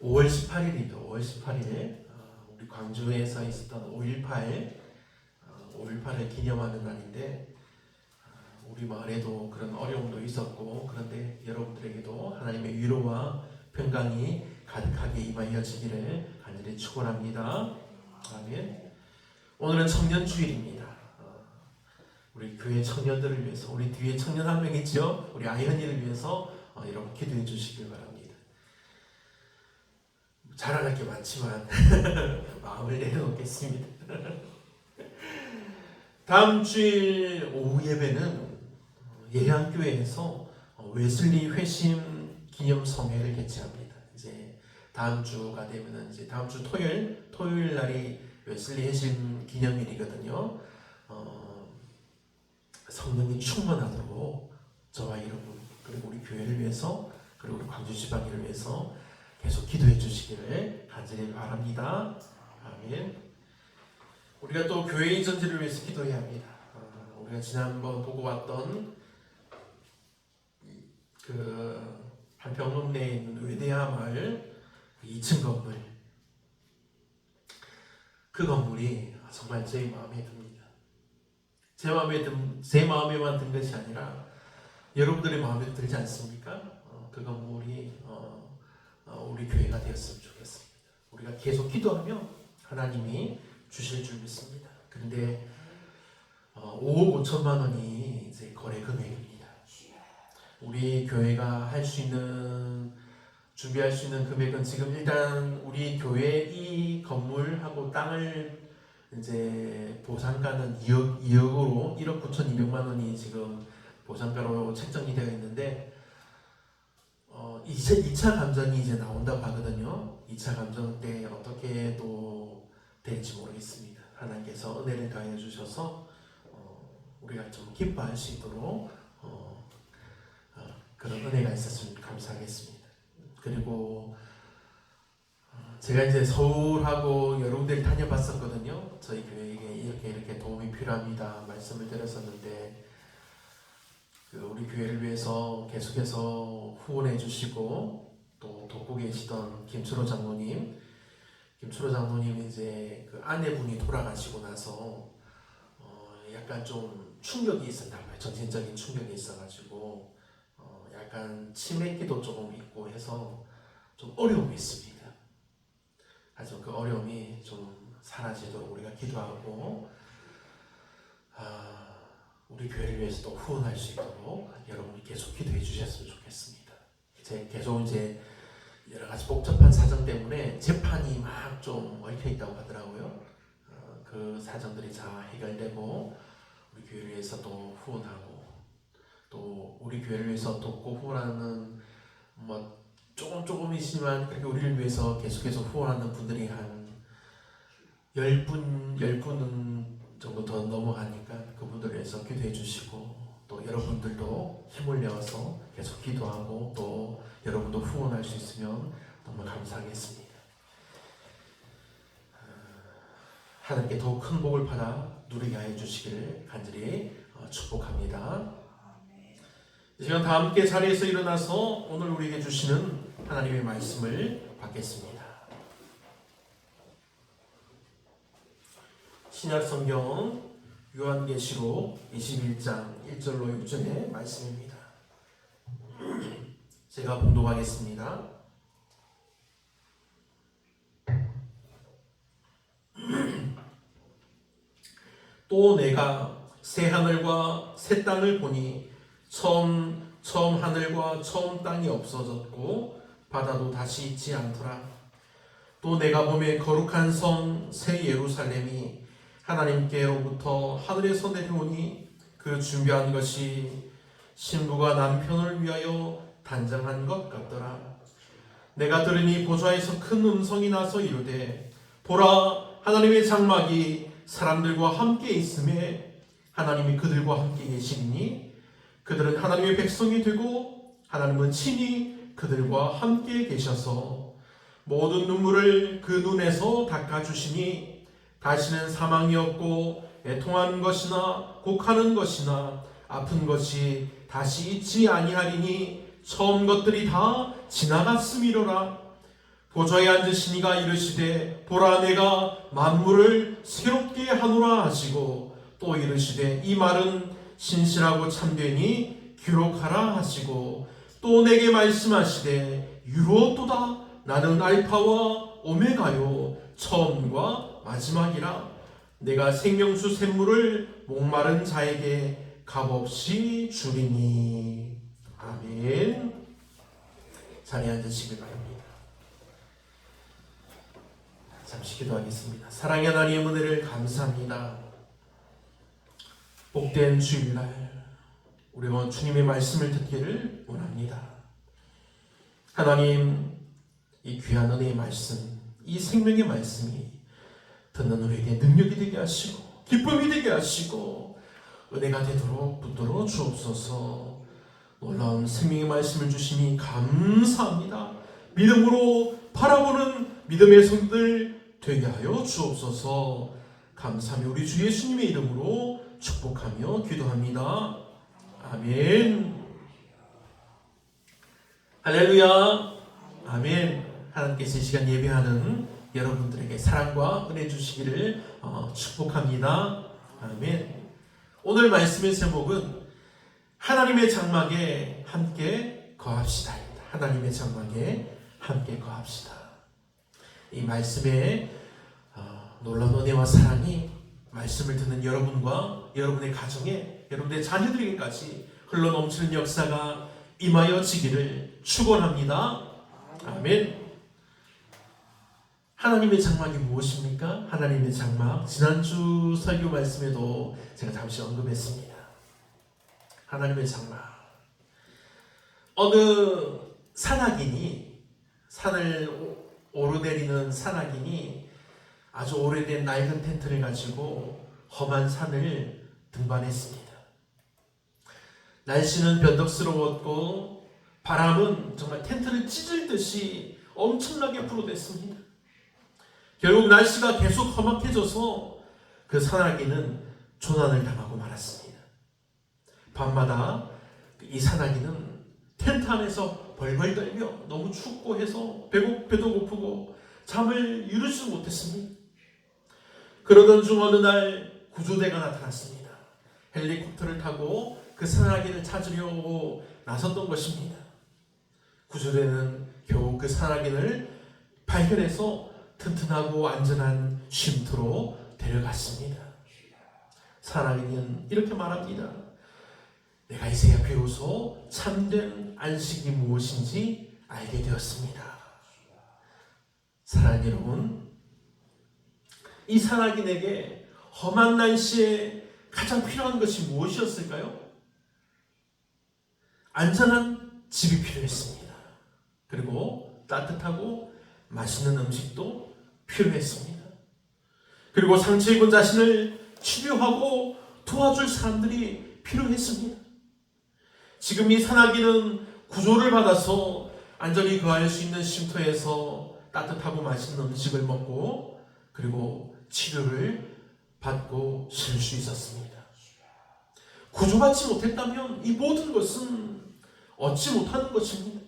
5월 18일입니다. 5월 18일 우리 광주에서 있었던 5.18을 기념하는 날인데 우리 마을에도 그런 어려움도 있었고 그런데 여러분들에게도 하나님의 위로와 평강이 가득하게 임하여지기를 간절히 축원합니다. 아멘. 오늘은 청년주일입니다. 우리 교회 청년들을 위해서 우리 뒤에 청년 한 명 있죠? 우리 아현이를 위해서 여러분 기도해 주시길 바랍니다. 자랑할 게 많지만 마음을 내려놓겠습니다. 다음 주일 오후 예배는 예양교회에서 웨슬리 회심 기념 성회를 개최합니다. 이제 다음 주가 되면은 이제 다음 주 토요일 날이 웨슬리 회심 기념일이거든요. 성령이 충만하도록 저와 여러분 그리고 우리 교회를 위해서 그리고 우리 광주 지방을 위해서 계속 기도해 주시기를 간절히 바랍니다. 아멘. 우리가 또 교회의 전체를 위해서 기도해야 합니다. 우리가 지난번 보고 왔던 그 한평읍 내에 있는 외대하 마을 2층 건물, 그 건물이 정말 제 마음에 듭니다. 제 마음에만 든 것이 아니라 여러분들의 마음에 들지 않습니까? 그 건물이 우리 교회가 되었으면 좋겠습니다. 우리가 계속 기도하면 하나님이 주실 줄 믿습니다. 그런데 5억 5천만 원이 이제 거래 금액입니다. 우리 교회가 준비할 수 있는 금액은 지금 일단 우리 교회 이 건물하고 땅을 이제 보상가는 2억으로 1억 9,200만 원이 지금 보상가로 책정이 되어 있는데 2차 감정이 이제 나온다고 하거든요. 2차 감정 때 어떻게 또 될지 모르겠습니다. 하나님께서 은혜를 더해 주셔서 우리가 좀 기뻐할 수 있도록 그런 은혜가 있었으면 감사하겠습니다. 그리고 제가 이제 서울하고 여러 군데를 다녀봤었거든요. 저희 교회에게 이렇게 도움이 필요합니다 말씀을 드렸었는데 우리 교회를 위해서 계속해서 후원해 주시고 또 돕고 계시던 김철호 장로님 이제 그 아내분이 돌아가시고 나서 약간 좀 충격이 있었나 봐요. 정신적인 충격이 있어가지고 약간 치매기도 조금 있고 해서 좀 어려움이 있습니다. 하지만 그 어려움이 좀 사라지도록 우리가 기도하고 우리 교회를 위해서도 후원할 수 있도록 여러분이 계속 기도해 주셨으면 좋겠습니다. 계속 이제 여러 가지 복잡한 사정 때문에 재판이 막 좀 얽혀 있다고 하더라고요. 그 사정들이 잘 해결되고 우리 교회를 위해서도 후원하고 또 우리 교회를 위해서 돕고 후원하는 뭐 조금이지만 그렇게 우리를 위해서 계속해서 후원하는 분들이 한 10분 정도 더 넘어가니까 그분들을 위해서 기도해 주시고 또 여러분들도 힘을 내어서 계속 기도하고 또 여러분도 후원할 수 있으면 정말 감사하겠습니다. 하나님께 더욱 큰 복을 받아 누리게 하여 주시기를 간절히 축복합니다. 이 시간 다 함께 자리에서 일어나서 오늘 우리에게 주시는 하나님의 말씀을 받겠습니다. 신약성경 요한계시록 21장 1절로 6절의 말씀입니다. 제가 봉독하겠습니다. 또 내가 새 하늘과 새 땅을 보니 처음 하늘과 처음 땅이 없어졌고 바다도 다시 있지 않더라. 또 내가 보매 거룩한 성 새 예루살렘이 하나님께로부터 하늘에서 내려오니 그 준비한 것이 신부가 남편을 위하여 단장한 것 같더라. 내가 들으니 보좌에서 큰 음성이 나서 이르되 보라 하나님의 장막이 사람들과 함께 있음에 하나님이 그들과 함께 계시니 그들은 하나님의 백성이 되고 하나님은 친히 그들과 함께 계셔서 모든 눈물을 그 눈에서 닦아주시니 다시는 사망이 없고 애통하는 것이나 곡하는 것이나 아픈 것이 다시 있지 아니하리니 처음 것들이 다 지나갔음이로라. 보좌에 앉으시니가 이르시되 보라 내가 만물을 새롭게 하노라 하시고 또 이르시되 이 말은 신실하고 참되니 기록하라 하시고 또 내게 말씀하시되 이루었도다 나는 알파와 오메가요 처음과 마지막이라 내가 생명수 샘물을 목마른 자에게 값없이 주리니. 아멘. 자리에 앉으시길 바랍니다. 잠시 기도하겠습니다. 사랑의 하나님의 은혜를 감사합니다. 복된 주일날 우리가 주님의 말씀을 듣기를 원합니다. 하나님, 이 귀한 은혜의 말씀, 이 생명의 말씀이 듣는 우리에게 능력이 되게 하시고 기쁨이 되게 하시고 은혜가 되도록 붙들어 주옵소서. 놀라운 생명의 말씀을 주시니 감사합니다. 믿음으로 바라보는 믿음의 성들 되게 하여 주옵소서. 감사하며 우리 주 예수님의 이름으로 축복하며 기도합니다. 아멘. 할렐루야. 아멘. 하나님께서 이 시간 예배하는 여러분들에게 사랑과 은혜 주시기를 축복합니다. 아멘. 오늘 말씀의 제목은 하나님의 장막에 함께 거합시다. 하나님의 장막에 함께 거합시다. 이 말씀에 놀라운 은혜와 사랑이 말씀을 듣는 여러분과 여러분의 가정에, 여러분의 자녀들에게까지 흘러넘치는 역사가 임하여지기를 축원합니다. 아멘. 하나님의 장막이 무엇입니까? 하나님의 장막, 지난주 설교 말씀에도 제가 잠시 언급했습니다. 하나님의 장막. 어느 산악인이, 산을 오르내리는 산악인이 아주 오래된 낡은 텐트를 가지고 험한 산을 등반했습니다. 날씨는 변덕스러웠고 바람은 정말 텐트를 찢을 듯이 엄청나게 불어댔습니다. 결국 날씨가 계속 험악해져서 그 산악인은 조난을 당하고 말았습니다. 밤마다 이 산악인은 텐트 안에서 벌벌 떨며 너무 춥고 해서 배도 고프고 잠을 이루지 못했습니다. 그러던 중 어느 날 구조대가 나타났습니다. 헬리콥터를 타고 그 산악인을 찾으려고 나섰던 것입니다. 구조대는 겨우 그 산악인을 발견해서 튼튼하고 안전한 쉼터로 데려갔습니다. 산악인은 이렇게 말합니다. 내가 이제야 비로소 참된 안식이 무엇인지 알게 되었습니다. 사랑하는 여러분, 이 산악인에게 험한 날씨에 가장 필요한 것이 무엇이었을까요? 안전한 집이 필요했습니다. 그리고 따뜻하고 맛있는 음식도 필요했습니다. 그리고 상처 입은 자신을 치료하고 도와줄 사람들이 필요했습니다. 지금 이 산악인은 구조를 받아서 안전히 거할 수 있는 쉼터에서 따뜻하고 맛있는 음식을 먹고 그리고 치료를 받고 쉴 수 있었습니다. 구조받지 못했다면 이 모든 것은 얻지 못하는 것입니다.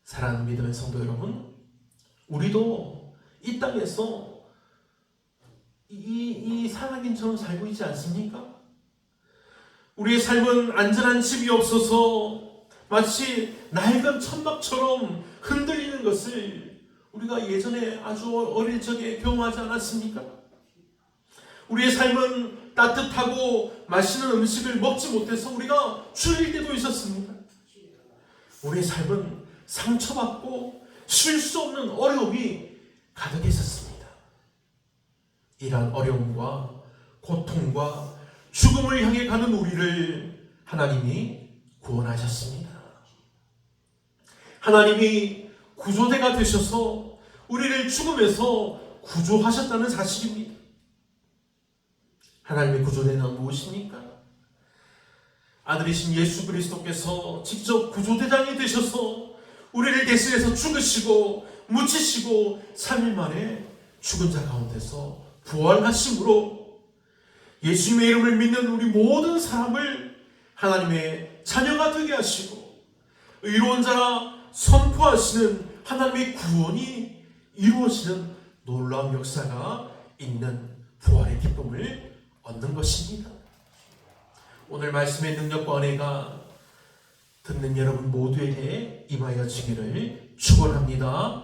사랑하는 믿음의 성도 여러분, 우리도 이 땅에서 이 산악인처럼 살고 있지 않습니까? 우리의 삶은 안전한 집이 없어서 마치 낡은 천막처럼 흔들리는 것을 우리가 예전에 아주 어릴 적에 경험하지 않았습니까? 우리의 삶은 따뜻하고 맛있는 음식을 먹지 못해서 우리가 줄일 때도 있었습니다. 우리의 삶은 상처받고 쉴 수 없는 어려움이 가득했었습니다. 이러한 어려움과 고통과 죽음을 향해 가는 우리를 하나님이 구원하셨습니다. 하나님이 구조대가 되셔서 우리를 죽음에서 구조하셨다는 사실입니다. 하나님의 구조대는 무엇입니까? 아들이신 예수 그리스도께서 직접 구조대장이 되셔서 우리를 대신해서 죽으시고 묻히시고 3일 만에 죽은 자 가운데서 부활하심으로 예수님의 이름을 믿는 우리 모든 사람을 하나님의 자녀가 되게 하시고 의로운 자라 선포하시는 하나님의 구원이 이루어지는 놀라운 역사가 있는 부활의 기쁨을 얻는 것입니다. 오늘 말씀의 능력과 은혜가 듣는 여러분 모두에게 임하여 지기를 축원합니다.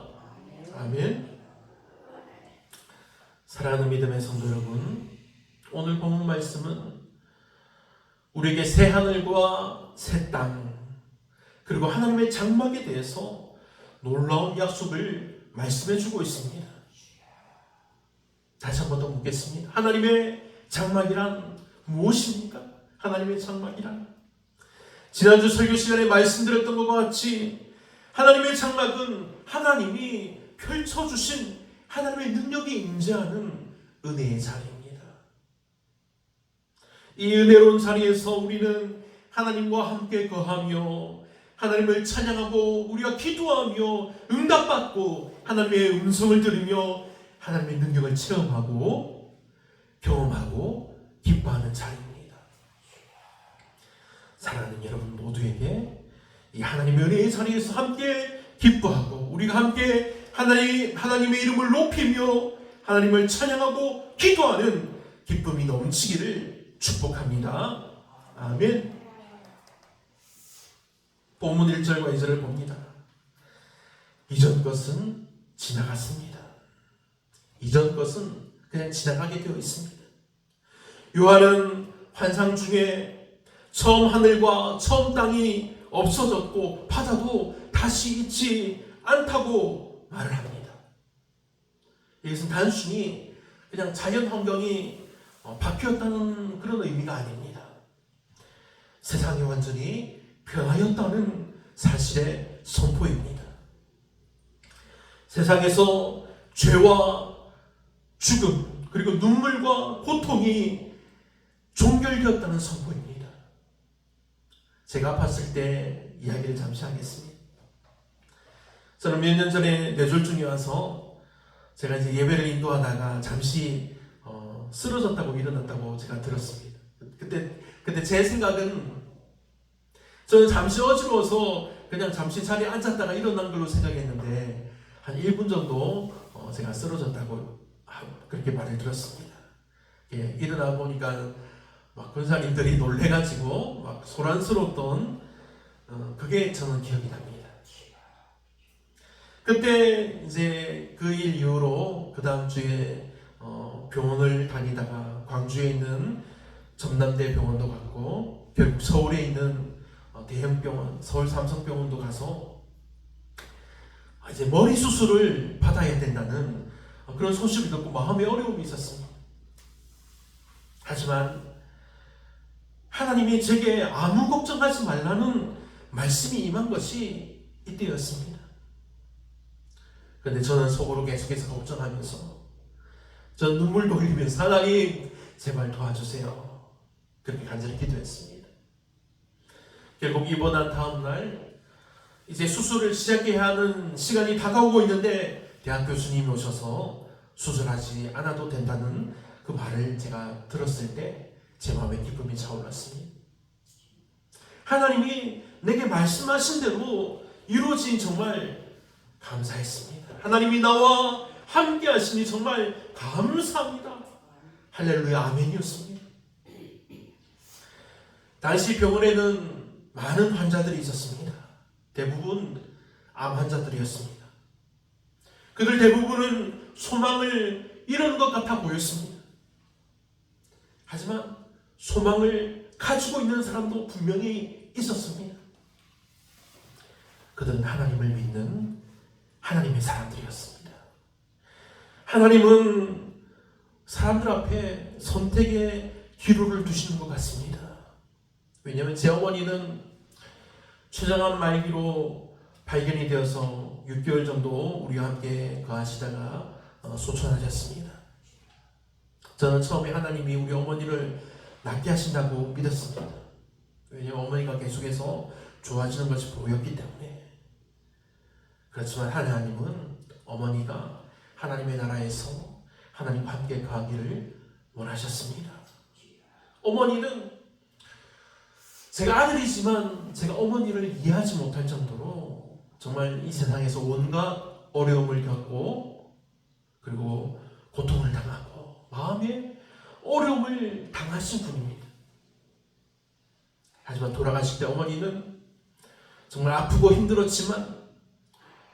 아멘. 사랑하는 믿음의 성도 여러분, 오늘 본문 말씀은 우리에게 새 하늘과 새 땅, 그리고 하나님의 장막에 대해서 놀라운 약속을 말씀해 주고 있습니다. 다시 한 번 더 묻겠습니다. 하나님의 장막이란 무엇입니까? 하나님의 장막이란, 지난주 설교 시간에 말씀드렸던 것과 같이 하나님의 장막은 하나님이 펼쳐주신 하나님의 능력이 임재하는 은혜의 자리입니다. 이 은혜로운 자리에서 우리는 하나님과 함께 거하며 하나님을 찬양하고 우리가 기도하며 응답받고 하나님의 음성을 들으며 하나님의 능력을 체험하고 경험하고 기뻐하는 자리입니다. 사랑하는 여러분 모두에게 이 하나님의 은혜의 자리에서 함께 기뻐하고 우리가 함께 하나님의 이름을 높이며 하나님을 찬양하고 기도하는 기쁨이 넘치기를 축복합니다. 아멘. 본문 1절과 2절을 봅니다. 이전 것은 지나갔습니다. 이전 것은 그냥 지나가게 되어 있습니다. 요한은 환상 중에 처음 하늘과 처음 땅이 없어졌고 바다도 다시 있지 않다고 말을 합니다. 이것은 단순히 그냥 자연 환경이 바뀌었다는 그런 의미가 아닙니다. 세상이 완전히 변하였다는 사실의 선포입니다. 세상에서 죄와 죽음 그리고 눈물과 고통이 종결되었다는 선포입니다. 제가 아팠을 때 이야기를 잠시 하겠습니다. 저는 몇 년 전에 뇌졸중이 와서 제가 이제 예배를 인도하다가 잠시 쓰러졌다고 일어났다고 제가 들었습니다. 그때 제 생각은 저는 잠시 어지러워서 그냥 잠시 자리에 앉았다가 일어난 걸로 생각했는데 한 1분 정도 제가 쓰러졌다고 그렇게 말을 들었습니다. 예, 일어나 보니까 막 권사님들이 놀래가지고 막 소란스러웠던 그게 저는 기억이 납니다. 그때 이제 그 일 이후로 그 다음 주에 병원을 다니다가 광주에 있는 전남대 병원도 갔고 결국 서울에 있는 대형병원 서울 삼성병원도 가서 이제 머리 수술을 받아야 된다는 그런 소식을 듣고 마음에 어려움이 있었습니다. 하지만 하나님이 제게 아무 걱정하지 말라는 말씀이 임한 것이 이때였습니다. 그런데 저는 속으로 계속해서 걱정하면서 저는 눈물도 흘리면서 하나님 제발 도와주세요. 그렇게 간절히 기도했습니다. 결국 입원한 다음 날 이제 수술을 시작해야 하는 시간이 다가오고 있는데 대학 교수님이 오셔서 수술하지 않아도 된다는 그 말을 제가 들었을 때 제 마음에 기쁨이 차올랐습니다. 하나님이 내게 말씀하신 대로 이루어진 정말 감사했습니다. 하나님이 나와 함께 하시니 정말 감사합니다. 할렐루야 아멘이었습니다. 당시 병원에는 많은 환자들이 있었습니다. 대부분 암 환자들이었습니다. 그들 대부분은 소망을 잃은 것 같아 보였습니다. 하지만 소망을 가지고 있는 사람도 분명히 있었습니다. 그들은 하나님을 믿는 하나님의 사람들이었습니다. 하나님은 사람들 앞에 선택의 기로를 두시는 것 같습니다. 왜냐하면 제 어머니는 췌장암 말기로 발견이 되어서 6개월 정도 우리와 함께 거하시다가 소천하셨습니다. 저는 처음에 하나님이 우리 어머니를 낫게 하신다고 믿었습니다. 왜냐하면 어머니가 계속해서 좋아지는 것이 보였기 때문에. 그렇지만 하나님은 어머니가 하나님의 나라에서 하나님과 함께 거하기를 원하셨습니다. 어머니는 제가 아들이지만 제가 어머니를 이해하지 못할 정도로 정말 이 세상에서 온갖 어려움을 겪고 그리고 고통을 당하고 마음에 어려움을 당하신 분입니다. 하지만 돌아가실 때 어머니는 정말 아프고 힘들었지만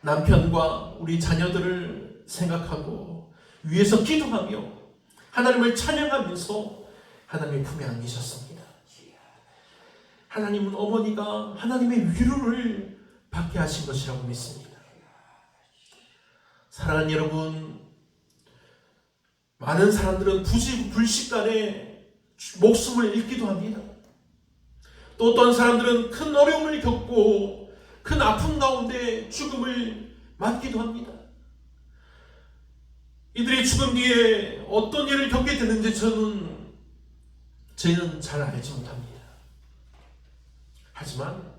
남편과 우리 자녀들을 생각하고 위에서 기도하며 하나님을 찬양하면서 하나님의 품에 안기셨습니다. 하나님은 어머니가 하나님의 위로를 받게 하신 것이라고 믿습니다. 사랑하는 여러분, 많은 사람들은 불식간에 목숨을 잃기도 합니다. 또 어떤 사람들은 큰 어려움을 겪고 큰 아픔 가운데 죽음을 맞기도 합니다. 이들이 죽은 뒤에 어떤 일을 겪게 되는지 저희는 잘 알지 못합니다. 하지만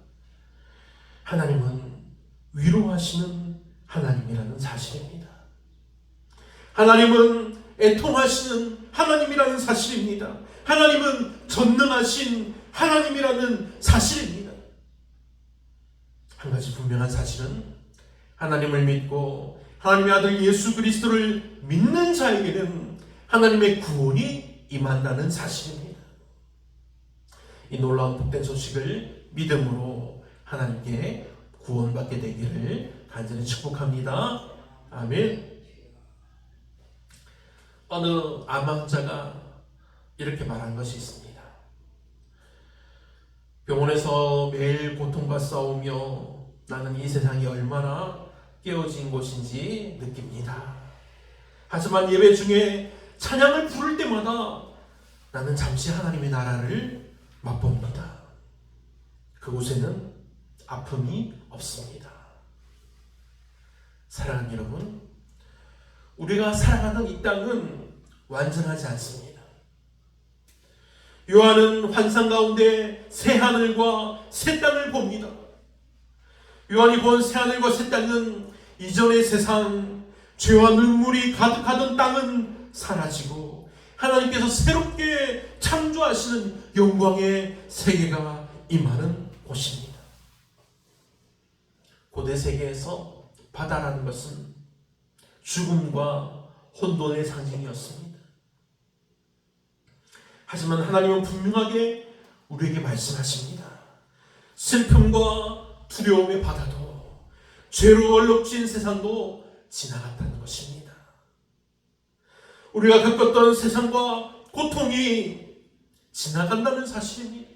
하나님은 위로하시는 하나님이라는 사실입니다. 하나님은 애통하시는 하나님이라는 사실입니다. 하나님은 전능하신 하나님이라는 사실입니다. 한 가지 분명한 사실은 하나님을 믿고 하나님의 아들 예수 그리스도를 믿는 자에게는 하나님의 구원이 임한다는 사실입니다. 이 놀라운 복된 소식을 믿음으로 하나님께 구원받게 되기를 간절히 축복합니다. 아멘. 어느 암환자가 이렇게 말한 것이 있습니다. 병원에서 매일 고통과 싸우며 나는 이 세상이 얼마나 깨어진 곳인지 느낍니다. 하지만 예배 중에 찬양을 부를 때마다 나는 잠시 하나님의 나라를 맛봅니다. 그곳에는 아픔이 없습니다. 사랑하는 여러분, 우리가 살아가는 이 땅은 완전하지 않습니다. 요한은 환상 가운데 새 하늘과 새 땅을 봅니다. 요한이 본 새 하늘과 새 땅은 이전의 세상, 죄와 눈물이 가득하던 땅은 사라지고 하나님께서 새롭게 창조하시는 영광의 세계가 임하는 곳입니다. 고대 세계에서 바다라는 것은 죽음과 혼돈의 상징이었습니다. 하지만 하나님은 분명하게 우리에게 말씀하십니다. 슬픔과 두려움의 바다도 죄로 얼룩진 세상도 지나갔다는 것입니다. 우리가 겪었던 세상과 고통이 지나간다는 사실입니다.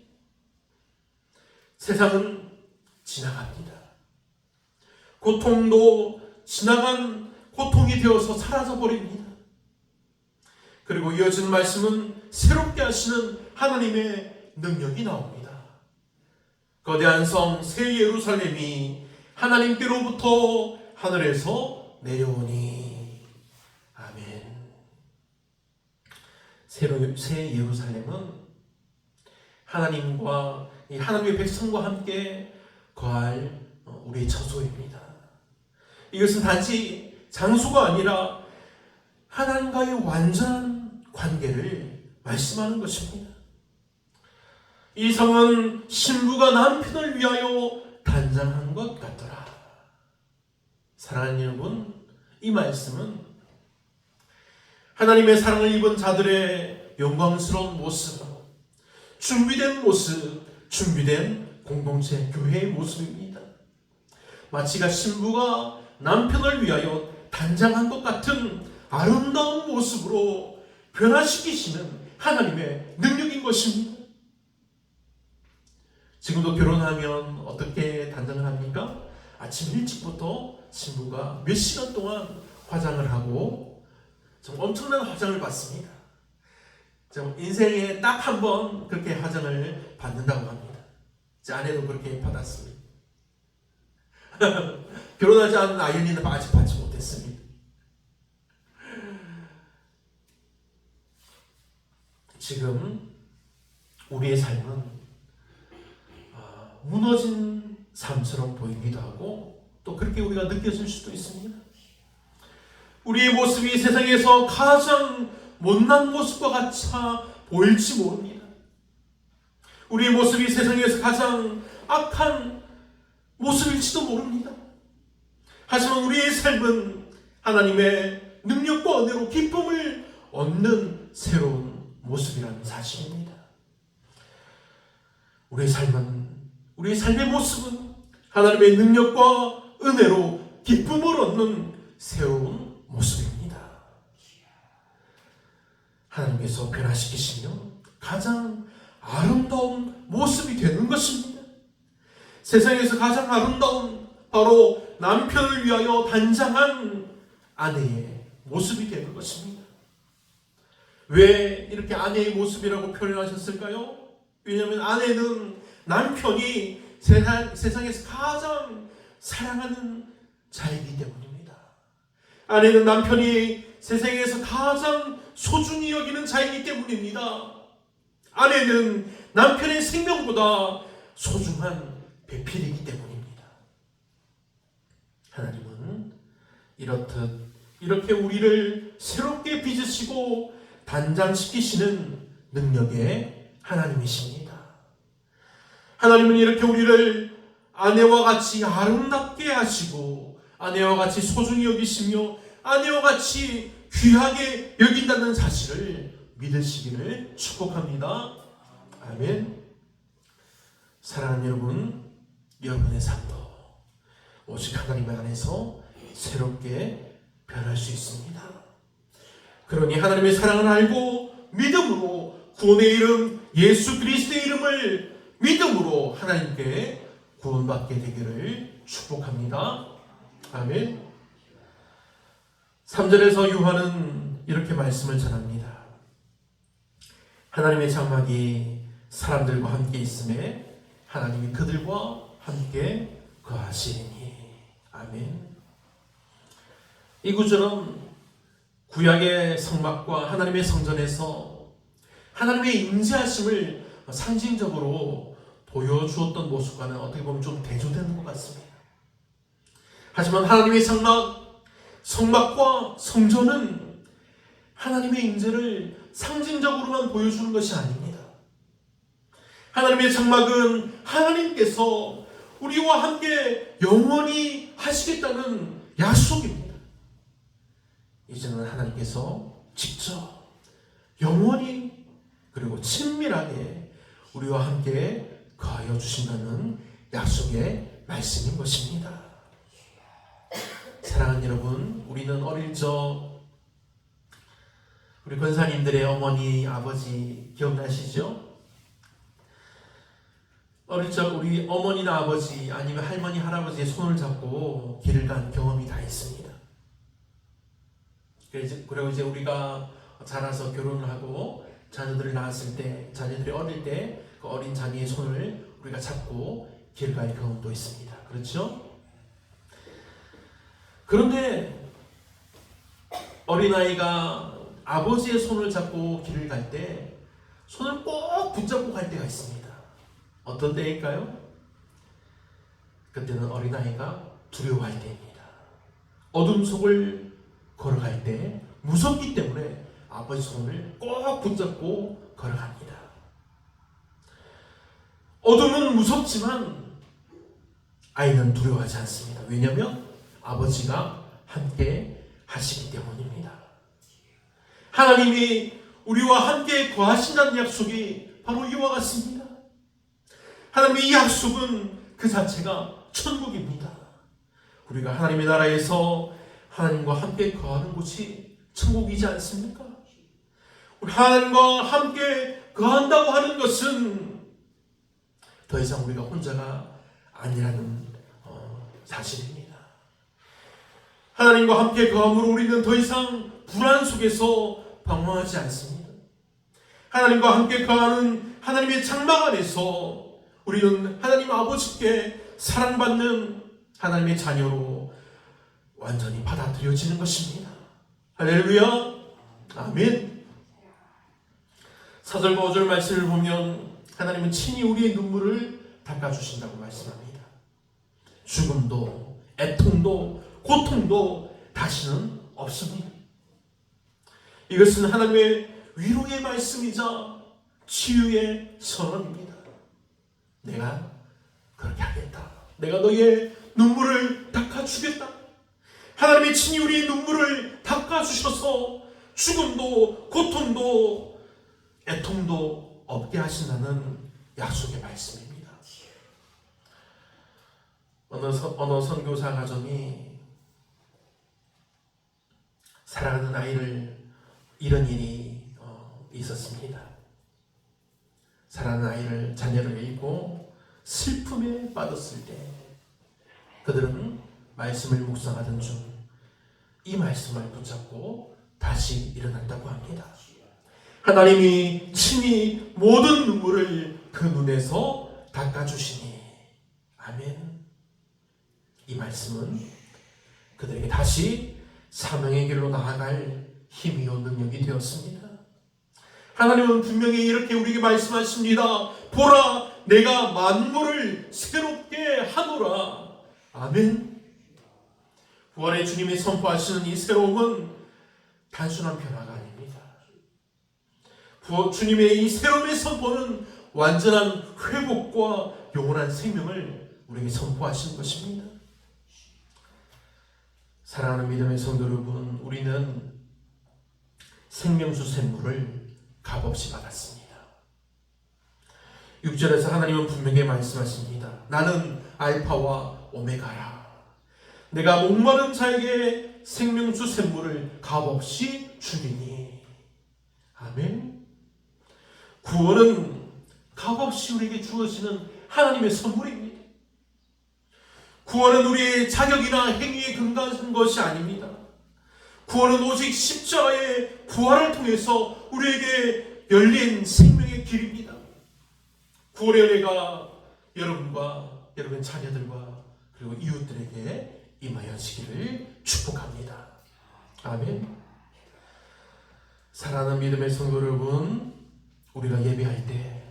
세상은 지나갑니다. 고통도 지나간 고통이 되어서 사라져버립니다. 그리고 이어진 말씀은 새롭게 하시는 하나님의 능력이 나옵니다. 거대한 성 새 예루살렘이 하나님께로부터 하늘에서 내려오니. 아멘. 새 예루살렘은 하나님과 하나님의 백성과 함께 거할 우리의 처소입니다. 이것은 단지 장소가 아니라 하나님과의 완전한 관계를 말씀하는 것입니다. 이 성은 신부가 남편을 위하여 단장한 것 같더라. 사랑하는 여러분, 이 말씀은 하나님의 사랑을 입은 자들의 영광스러운 모습, 준비된 모습, 준비된 공동체 교회의 모습입니다. 마치가 신부가 남편을 위하여 단장한 것 같은 아름다운 모습으로 변화시키시는 하나님의 능력인 것입니다. 지금도 결혼하면 어떻게 단장을 합니까? 아침 일찍부터 신부가 몇 시간 동안 화장을 하고 좀 엄청난 화장을 받습니다. 인생에 딱 한 번 그렇게 화장을 받는다고 합니다. 제 아내도 그렇게 받았습니다. 결혼하지 않은 아이린은 아직 받지 못했습니다. 지금 우리의 삶은 무너진 삶처럼 보이기도 하고 또 그렇게 우리가 느껴질 수도 있습니다. 우리의 모습이 세상에서 가장 못난 모습과 같이 보일지 모릅니다. 우리의 모습이 세상에서 가장 악한 모습일지도 모릅니다. 하지만 우리의 삶은 하나님의 능력과 은혜로 기쁨을 얻는 새로운 모습이라는 사실입니다. 우리의 삶의 모습은 하나님의 능력과 은혜로 기쁨을 얻는 새로운 모습입니다. 하나님께서 변화시키시며 가장 아름다운 모습이 되는 것입니다. 세상에서 가장 아름다운 바로 남편을 위하여 단장한 아내의 모습이 되는 것입니다. 왜 이렇게 아내의 모습이라고 표현하셨을까요? 왜냐하면 아내는 남편이 세상에서 가장 사랑하는 자이기 때문입니다. 아내는 남편이 세상에서 가장 소중히 여기는 자이기 때문입니다. 아내는 남편의 생명보다 소중한 배필이기 때문입니다. 하나님은 이렇듯 이렇게 우리를 새롭게 빚으시고 단장시키시는 능력의 하나님이십니다. 하나님은 이렇게 우리를 아내와 같이 아름답게 하시고 아내와 같이 소중히 여기시며 아내와 같이 귀하게 여긴다는 사실을 믿으시기를 축복합니다. 아멘. 사랑하는 여러분, 여러분의 삶도 오직 하나님 안에서 새롭게 변할 수 있습니다. 그러니 하나님의 사랑을 알고 믿음으로 구원의 이름 예수 그리스도의 이름을 믿음으로 하나님께 구원받게 되기를 축복합니다. 아멘. 3절에서 요한은 이렇게 말씀을 전합니다. 하나님의 장막이 사람들과 함께 있음에 하나님이 그들과 함께 거하시리니. 아멘. 이 구절은 구약의 성막과 하나님의 성전에서 하나님의 임재하심을 상징적으로 보여주었던 모습과는 어떻게 보면 좀 대조되는 것 같습니다. 하지만 하나님의 성막과 성전은 하나님의 임재를 상징적으로만 보여주는 것이 아닙니다. 하나님의 장막은 하나님께서 우리와 함께 영원히 하시겠다는 약속입니다. 이제는 하나님께서 직접 영원히 그리고 친밀하게 우리와 함께 거하여 주신다는 약속의 말씀인 것입니다. 사랑하는 여러분, 우리는 어릴 적 우리 권사님들의 어머니, 아버지 기억나시죠? 어릴 적 우리 어머니나 아버지 아니면 할머니, 할아버지의 손을 잡고 길을 간 경험이 다 있습니다. 그리고 이제 우리가 자라서 결혼을 하고 자녀들을 낳았을 때, 자녀들이 어릴 때 그 어린 자녀의 손을 우리가 잡고 길 갈 경험도 있습니다. 그렇죠? 그런데 어린아이가 아버지의 손을 잡고 길을 갈 때 손을 꼭 붙잡고 갈 때가 있습니다. 어떤 때일까요? 그때는 어린아이가 두려워할 때입니다. 어둠 속을 걸어갈 때 무섭기 때문에 아버지 손을 꼭 붙잡고 걸어갑니다. 어둠은 무섭지만 아이는 두려워하지 않습니다. 왜냐하면 아버지가 함께 하시기 때문입니다. 하나님이 우리와 함께 거하신다는 약속이 바로 이와 같습니다. 하나님의 이 약속은 그 자체가 천국입니다. 우리가 하나님의 나라에서 하나님과 함께 거하는 곳이 천국이지 않습니까? 우리 하나님과 함께 거한다고 하는 것은 더 이상 우리가 혼자가 아니라는 사실입니다. 하나님과 함께 거함으로 우리는 더 이상 불안 속에서 방황하지 않습니다. 하나님과 함께 거하는 하나님의 장막 안에서 우리는 하나님 아버지께 사랑받는 하나님의 자녀로 완전히 받아들여지는 것입니다. 할렐루야. 아멘. 4절과 5절 말씀을 보면 하나님은 친히 우리의 눈물을 닦아주신다고 말씀합니다. 죽음도 애통도 고통도 다시는 없습니다. 이것은 하나님의 위로의 말씀이자 치유의 선언입니다. 내가 그렇게 하겠다. 내가 너의 눈물을 닦아주겠다. 하나님의 친히 우리의 눈물을 닦아주셔서 죽음도 고통도 애통도 없게 하신다는 약속의 말씀입니다. 어느 선교사 가정이 사랑하는 아이를 잃은 일이 있었습니다. 사랑하는 아이를, 자녀를 잃고 슬픔에 빠졌을 때 그들은 말씀을 묵상하던 중 이 말씀을 붙잡고 다시 일어났다고 합니다. 하나님이 친히 모든 눈물을 그 눈에서 닦아주시니, 아멘. 이 말씀은 그들에게 다시 사명의 길로 나아갈 힘이요 능력이 되었습니다. 하나님은 분명히 이렇게 우리에게 말씀하십니다. 보라, 내가 만물을 새롭게 하노라. 아멘. 부활의 주님이 선포하시는 이 새로움은 단순한 변화가 아닙니다. 주님의 이 새로움의 선포는 완전한 회복과 영원한 생명을 우리에게 선포하시는 것입니다. 사랑하는 믿음의 성도 여러분, 우리는 생명수 샘물을 값없이 받았습니다. 6절에서 하나님은 분명히 말씀하십니다. 나는 알파와 오메가라. 내가 목마른 자에게 생명수 샘물을 값없이 주리니. 아멘. 구원은 값없이 우리에게 주어지는 하나님의 선물입니다. 구원은 우리의 자격이나 행위에 근거한 것이 아닙니다. 구원은 오직 십자가의 부활을 통해서 우리에게 열린 생명의 길입니다. 구원의 은혜가 여러분과 여러분의 자녀들과 그리고 이웃들에게 임하여지기를 축복합니다. 아멘. 사랑하는 믿음의 성도 여러분, 우리가 예배할 때,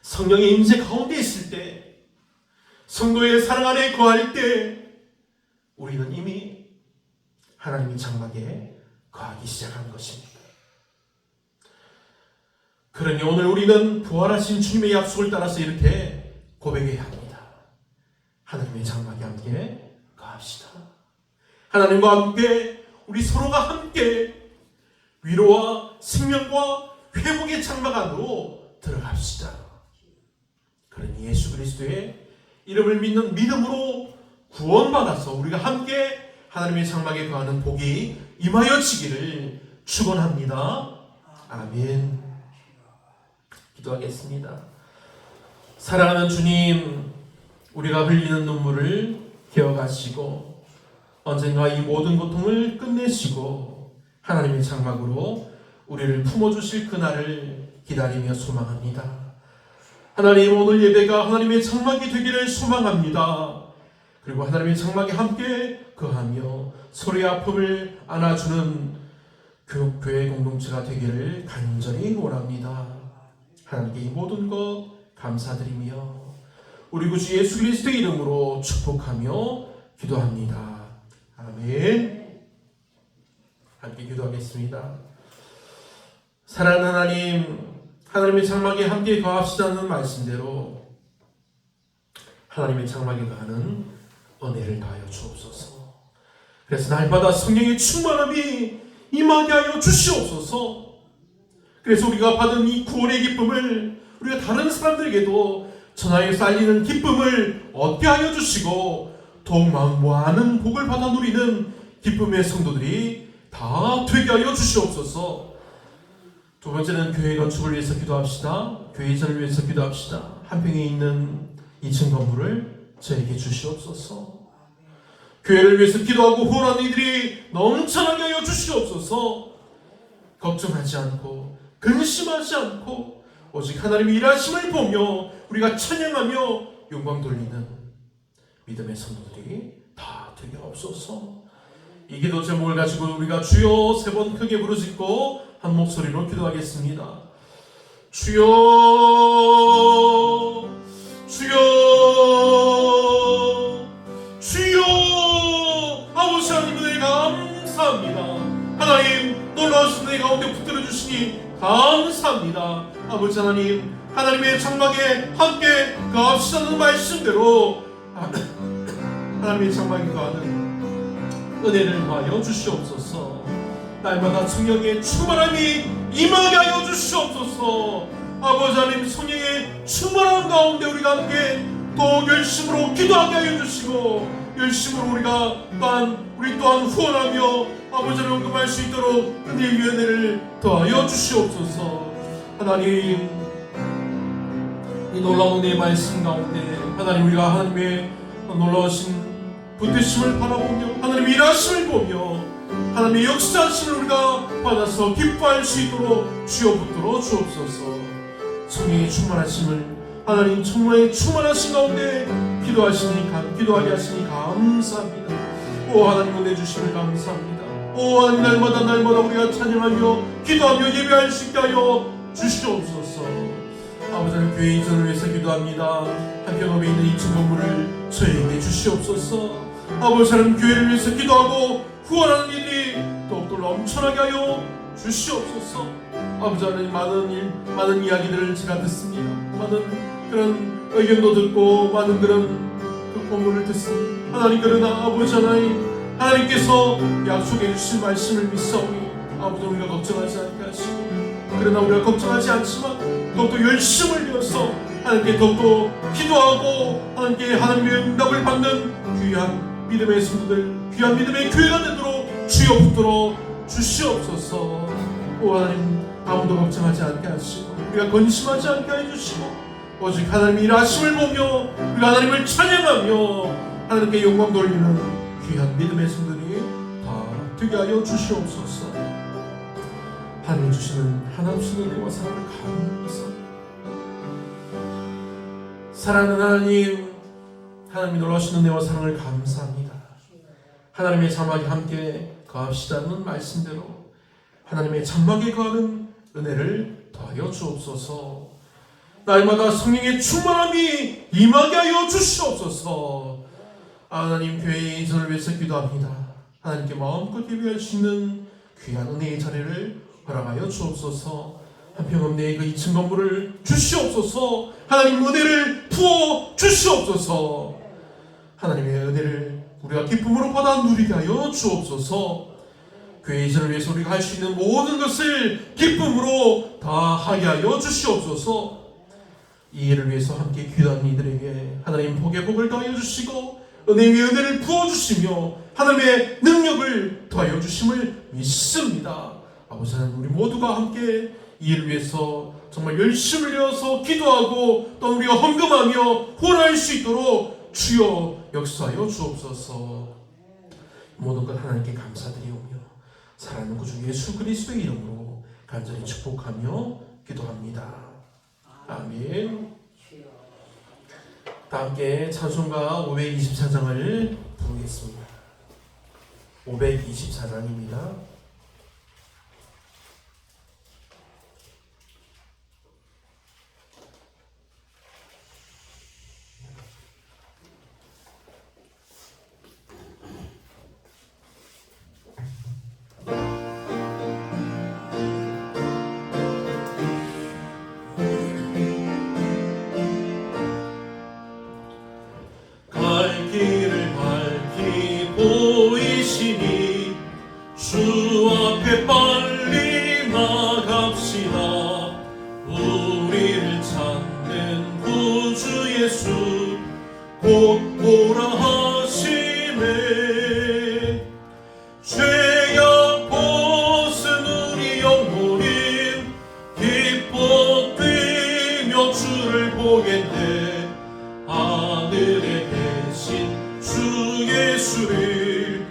성령의 임재 가운데 있을 때, 성도의 사랑 안에 거할 때 우리는 이미 하나님의 장막에 거하기 시작한 것입니다. 그러니 오늘 우리는 부활하신 주님의 약속을 따라서 이렇게 고백해야 합니다. 하나님의 장막에 함께 거합시다. 하나님과 함께, 우리 서로가 함께 위로와 생명과 회복의 장막 안으로 들어갑시다. 그러니 예수 그리스도의 이름을 믿는 믿음으로 구원받아서 우리가 함께 하나님의 장막에 거하는 복이 임하여지기를 축원합니다. 아멘. 기도하겠습니다. 사랑하는 주님, 우리가 흘리는 눈물을 기억하시고 언젠가 이 모든 고통을 끝내시고 하나님의 장막으로 우리를 품어주실 그날을 기다리며 소망합니다. 하나님, 오늘 예배가 하나님의 장막이 되기를 소망합니다. 그리고 하나님의 장막에 함께 거하며 서로의 아픔을 안아주는 교회 공동체가 되기를 간절히 원합니다. 하나님께 이 모든 것 감사드리며 우리 구주 예수 그리스도의 이름으로 축복하며 기도합니다. 아멘. 함께 기도하겠습니다. 사랑하는 하나님, 하나님의 장막에 함께 거합시다는 말씀대로 하나님의 장막에 거하는 은혜를 다하여 주옵소서. 그래서 날마다 성령의 충만함이 임하게 하여 주시옵소서. 그래서 우리가 받은 이 구원의 기쁨을 우리가 다른 사람들에게도 전하여서 알리는 기쁨을 얻게 하여 주시고 더욱 많은 복을 받아 누리는 기쁨의 성도들이 다 되게 하여 주시옵소서. 두 번째는 교회 건축을 위해서 기도합시다. 교회 이전을 위해서 기도합시다. 한평에 있는 2층 건물을 저에게 주시옵소서. 교회를 위해서 기도하고 후원하는 이들이 넘쳐나게 하여 주시옵소서. 걱정하지 않고 근심하지 않고 오직 하나님의 일하심을 보며 우리가 찬양하며 영광 돌리는 믿음의 성도들이 다 되게 없소서. 이 기도 제목을 가지고 우리가 주여 3번 크게 부르짖고 한 목소리로 기도하겠습니다. 주여, 주여, 주여. 아버지 하나님, 은혜 감사합니다. 하나님, 놀라우신 은혜 가운데 붙들어 주시니 감사합니다. 아버지 하나님, 하나님의 장막에 함께 거합시다는 말씀대로 하나님의 장막에 거하는 은혜를 더하여 주시옵소서. 날마다 성령의 충만함이 임하게 하여 주시옵소서. 아버지 하나님, 성령의 충만함 가운데 우리가 함께 또 열심으로 기도하게 하여 주시고, 열심으로 우리 또한 후원하며 아버지 하나님 언급할 수 있도록 은혜의 은혜를 더하여 주시옵소서. 하나님, 이 놀라운 은혜의 말씀 가운데 하나님, 우리가 하나님의 놀라우신 붙드심을 바라보며 하나님의 일하심을 보며 하나님의 역사하심을 우리가 받아서 기뻐할 수 있도록 주여 붙들어 주옵소서. 성령의 충만하심을 하나님 정말 충만하신 가운데 기도하게 하시니 감사합니다. 오 하나님, 은혜 주심을 감사합니다. 오 하나님, 날마다 우리가 찬양하며 기도하며 예배할 수 있게 하여 주시옵소서. 아버지 하나님, 교회 이전을 위해서 기도합니다. 한편업에 있는 2층 건물을 저에게 주시옵소서. 아버지 하나님, 교회를 위해서 기도하고 후원하는 일이 더욱더 넘쳐나게 하여 주시옵소서. 아버지 하나님, 많은 이야기들을 제가 듣습니다. 많은 그런 의견도 듣고 많은 그런 본문을 듣습니다. 하나님, 그러나 아버지 하나님께서 약속해 주신 말씀을 믿사오니 아버지, 우리가 걱정하지 않게 하시고, 그러나 우리가 걱정하지 않지만 더욱더 열심을 내어서 하나님께 더욱더 기도하고 하나님께 하나님의 응답을 받는 귀한 믿음의 성도들, 귀한 믿음의 교회가 되도록 주여 붙들어 주시옵소서. 오 하나님, 아무도 걱정하지 않게 하시고 우리가 근심하지 않게 해주시고 오직 하나님의 일하심을 보며 우리가 하나님을 찬양하며 하나님께 영광 돌리는 귀한 믿음의 성도들이 다 되게 하여 주시옵소서. 하나님 주시는 하나없이 은혜와 사랑을 감사합니다. 사랑하는 하나님, 하나님이 놀라우신 은혜와 사랑을 감사합니다. 하나님의 자막에 함께 거합시다는 말씀대로 하나님의 장막에 거하는 은혜를 더하여 주옵소서. 날마다 성령의 충만함이 임하게 하여 주시옵소서. 하나님, 교회의 이전을 위해서 기도합니다. 하나님께 마음껏 예배할 수 있는 귀한 은혜의 자리를 허락하여 주옵소서. 한평원내의 그 2층 건물을 주시옵소서. 하나님, 은혜를 부어 주시옵소서. 하나님의 은혜를 우리가 기쁨으로 받아 누리게 하여 주옵소서. 교회 이전을 위해서 우리가 할 수 있는 모든 것을 기쁨으로 다 하게 하여 주시옵소서. 이 일을 위해서 함께 기도하는 이들에게 하나님 복의 복을 더하여 주시고 은혜 위에 은혜를 부어주시며 하나님의 능력을 더하여 주심을 믿습니다. 아버지 하나님, 우리 모두가 함께 이 일을 위해서 정말 열심을 내어서 기도하고 또 우리가 헌금하며 후원할 수 있도록 주여 역사하여 주옵소서. 모든 것 하나님께 감사드리오며 사랑하는 구주 예수 그리스도의 이름으로 간절히 축복하며 기도합니다. 아멘. 다 함께 찬송가 524장을 부르겠습니다. 524장입니다. 길을 밝히 보이시니 주 앞에 빨리 나갑시다. 우리를 찾는 구주 예수 곧 오라 하시네. 죄악 벗은 우리 영혼이 기뻐 뛰며 주를 보겠네. 하늘에 주 예수를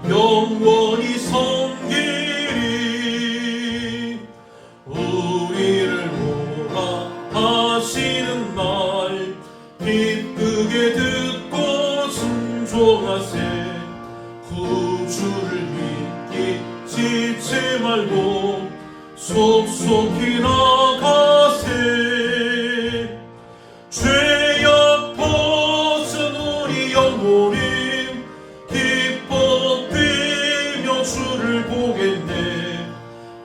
영원히 섬기리. 우리를 모아 하시는 말 기쁘게 듣고 순종하세. 구주를 믿기 지체 말고 속속히 나가세. 죄악 벗은 우리 영혼이 기뻐 뛰며 주를 보겠네.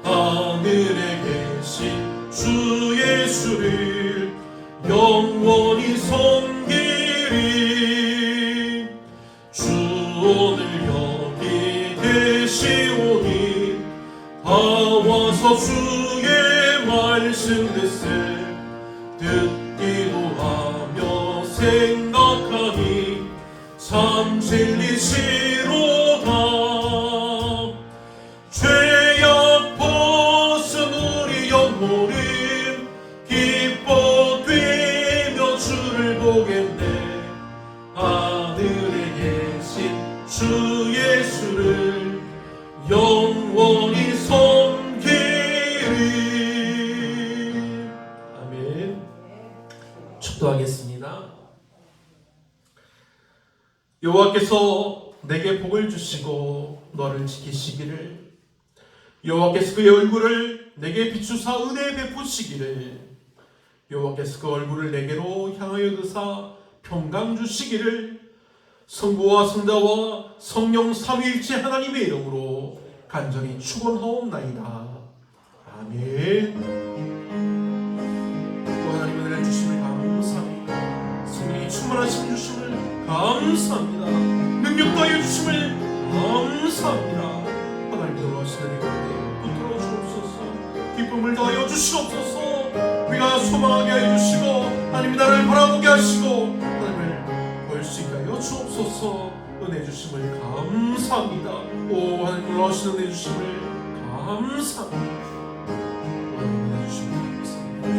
하늘에 계신 주 예수를 영원히 섬기리. 주 오늘 여기 나와서 주의 말씀 듣을 듣기도 하며 생각하니 참 진리시로다. 죄악 벗은 우리 영혼은 기뻐 뛰며 주를 보겠네. 하늘에 계신 주 예수를 영원히 섬기리. 아멘. 축도하겠습니다. 여호와께서 내게 복을 주시고 너를 지키시기를, 여호와께서 그의 얼굴을 내게 비추사 은혜 베푸시기를, 여호와께서 그 얼굴을 내게로 향하여 드사 평강 주시기를, 성부와 성자와 성령 삼위일체 하나님의 이름으로 간절히 축원하옵나이다. 아멘. 또 하나님의 은혜 주심을 감사합니다. 성령이 충만하신 주심을 감사합니다. 능력 다하여 주심을 감사합니다. 하나님 돌아가시는 이 가운데 붙들어 주옵소서. 기쁨을 다하여 주시옵소서. 우리가 소망하게 하여 주시고 하나님이 나를 바라보게 하시고 하나님을 볼 수 있게 하여 주옵소서. 은혜 주심을 감사합니다. 오 하나님 돌아가시는 은혜 주심을 감사합니다.